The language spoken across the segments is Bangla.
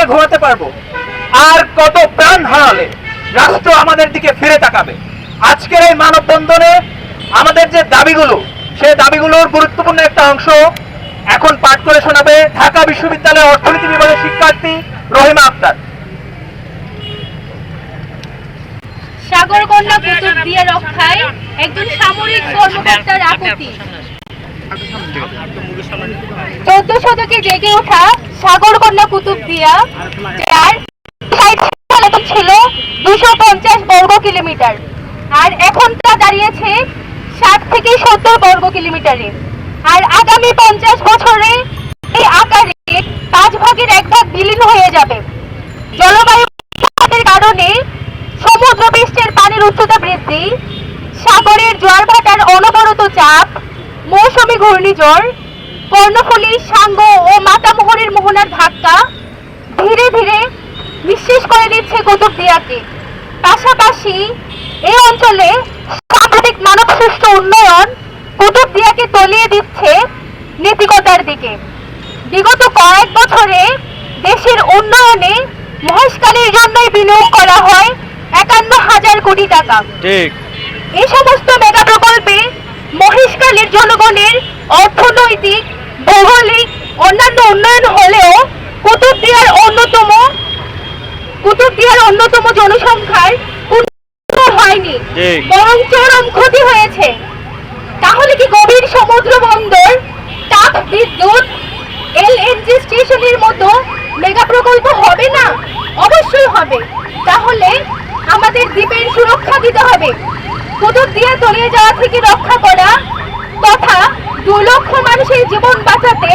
ঘুমাতে পারবো? আর কত প্রাণ হারালে রাষ্ট্র আমাদের দিকে ফিরে তাকাবে? আজকের এই মানববন্ধনে আমাদের যে দাবিগুলো, সেই দাবিগুলোর গুরুত্বপূর্ণ একটা অংশ এখন পাঠ করে শোনাবে ঢাকা বিশ্ববিদ্যালয়ের অর্থনীতি বিভাগের শিক্ষার্থী রহিমা আক্তার। সাগরকন্যা কুতুবদিয়া রক্ষায় একজন সামরিক কর্মকর্তার আপত্তি। 14 শতকে জেগে ওঠা সাগরকন্যা কুতুবদিয়া যার ছিল 250 বর্গ কিলোমিটার, আর এখন তা দাঁড়িয়েছে 60 থেকে 70 বর্গ কিলোমিটারে। আর আগামী 50 বছরে এই আকারে 5 ভাগের 1 ভাগ বিলীন হয়ে যাবে। জলবায়ু কারণে সমুদ্র পৃষ্ঠের পানির উচ্চতা বৃদ্ধি, সাগরের জোয়ার ভাটার অনবরত চাপ, মৌসুমী ঘূর্ণিঝড়, কর্ণফুলী, সাঙ্গ ও মাতামোহরের মোহনার ধাক্কা ধীরে ধীরে নিঃশেষ করে দিচ্ছে কুতুবদিয়াকে। পাশাপাশি এই অঞ্চলে সাম্প্রতিক মানবসৃষ্ট উন্নয়ন কুতুবদিয়াকে তলিয়ে দিচ্ছে নীতিকতার দিকে। বিগত কয়েক বছরে দেশের উন্নয়নে মহেশখালীর জন্যই বিনিয়োগ করা হয় 51,000 কোটি টাকা। ঠিক এই সমস্ত মেগা প্রকল্পে মহেশখালীর জনগণের অর্থনৈতিক, ভৌগোলিক, অন্যান্য উন্নয়ন হলেও কুতুবদিয়ার অন্যতম জনসংখ্যার উন্নয়ন হয়নি, বরং চরম ক্ষতি হয়েছে। তাহলে কি গভীর সমুদ্র বন্দর, তাপ বিদ্যুৎ, এলএনজি স্টেশনের মতো মেগা প্রকল্প হবে না? অবশ্যই হবে। তাহলে আমাদের দ্বীপের সুরক্ষা দিতে হবে। কুতুবদিয়া তলিয়ে যাওয়া থেকে রক্ষা করা তথা 2 লক্ষ মানুষের জীবন বাঁচাতে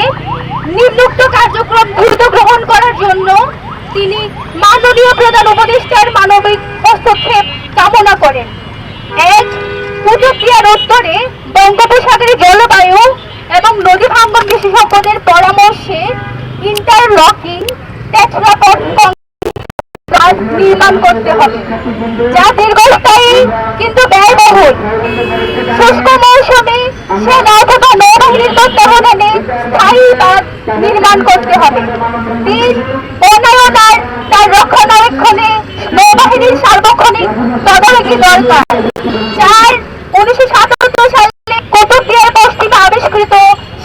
নিম্নোক্ত কার্যক্রম দ্রুত গ্রহণ করার জন্য তিনি মাননীয় প্রধান উপদেষ্টার মানবিক হস্তক্ষেপ কামনা করেন। 1. কুতুবদিয়ার উত্তরে বঙ্গোপসাগরের জলবায়ু এবং নদী ভাঙ্গন বিশেষজ্ঞদের পরামর্শে ইন্টারলকিং টেট্রাপড নির্মাণ করতে হবে, যা দীর্ঘস্থায়ী কিন্তু ব্যয়বহুল। শুষ্ক মৌসুমে সেনা অথবা নৌবাহিনীর তত্ত্বাবধানে স্থায়ী বাঁধ নির্মাণ করতে হবে। 3. উন্নয়ন আর তার রক্ষণাবেক্ষণে নৌবাহিনীর সার্বক্ষণিক তদারকি দরকার। 4. 1977 সালে কুতুবদিয়ার পশ্চিমে আবিষ্কৃত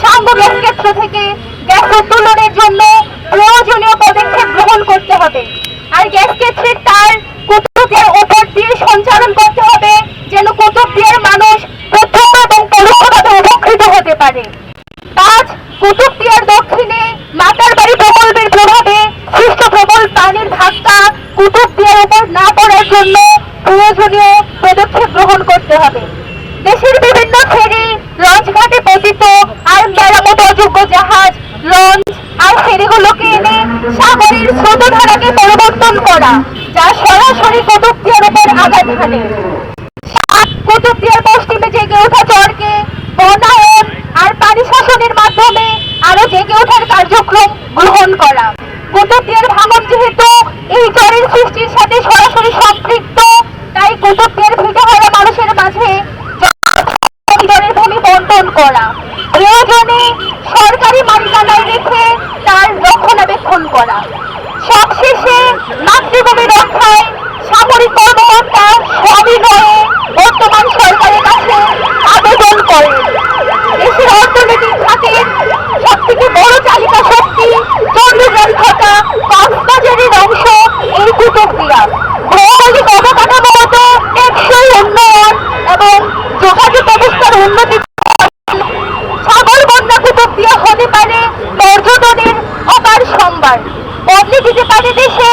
সাঙ্গু গ্যাস ক্ষেত্র থেকে গ্যাস উত্তোলনের জন্য প্রয়োজনীয় পদক্ষেপ গ্রহণ করতে হবে। আর গ্যাস ক্ষেত্রের তার কুতুবদিয়ার উপর দিয়ে সঞ্চালন করতে হবে, যেন কুতুবদিয়ার মানুষ প্রত্যক্ষ এবং পরোক্ষভাবে উপকৃত হতে পারে। 5. কুতুবদিয়ার দক্ষিণে মাতারবাড়ি প্রকল্পের প্রভাবে সৃষ্ট প্রবল পানির ধাক্কা কুতুবদিয়ার উপর না পড়ার জন্য প্রয়োজনীয় পদক্ষেপ গ্রহণ করতে হবে। দেশের বিভিন্ন ফেরি, লঞ্চ ঘাটে পতিত আর মেরামত অযোগ্য জাহাজ, লঞ্চ আর ফেরিগুলোকে এনে সাগরের স্রোতধারাকে পরিবর্তন করা, যা সরাসরি কুতুবদিয়ার উপর আঘাত হানে। কুতুবদিয়ার পশ্চিমে জেগে ওঠা চরকে বনায়ন আর পানি শাসনের মাধ্যমে আরো জেগে ওঠার কার্যক্রম গ্রহণ করা। কুতুবদিয়ার ভাঙন যেহেতু এই চরের সৃষ্টির সাথে সরাসরি সম্পৃক্ত, তাই কুতুবদিয়ার ভিটে হওয়া মানুষের মাঝে ভূমি বন্টন করা, প্রয়োজনে সরকারি মালিকানায় রেখে তার রক্ষণাবেক্ষণ করা। সবশেষে মাতৃভূমি রক্ষায় সামরিক কর্মকর্তা সবিনয়ে বর্তমান সরকারের কাছে আবেদন করেন। দেশের অর্থনৈতিক খাতের সবথেকে বড় চালিকা শক্তি চট্টগ্রাম থাকা কক্সবাজারের অংশ এই কুতুবদিয়া। ভৌগোলিক অবকাঠামোগত টেকসই উন্নয়ন এবং যোগাযোগ ব্যবস্থার উন্নতি সাগরকন্যা কুতুবদিয়া হতে পারে পর্যটনের অপার সম্ভার, বদলে দিতে পারে দেশে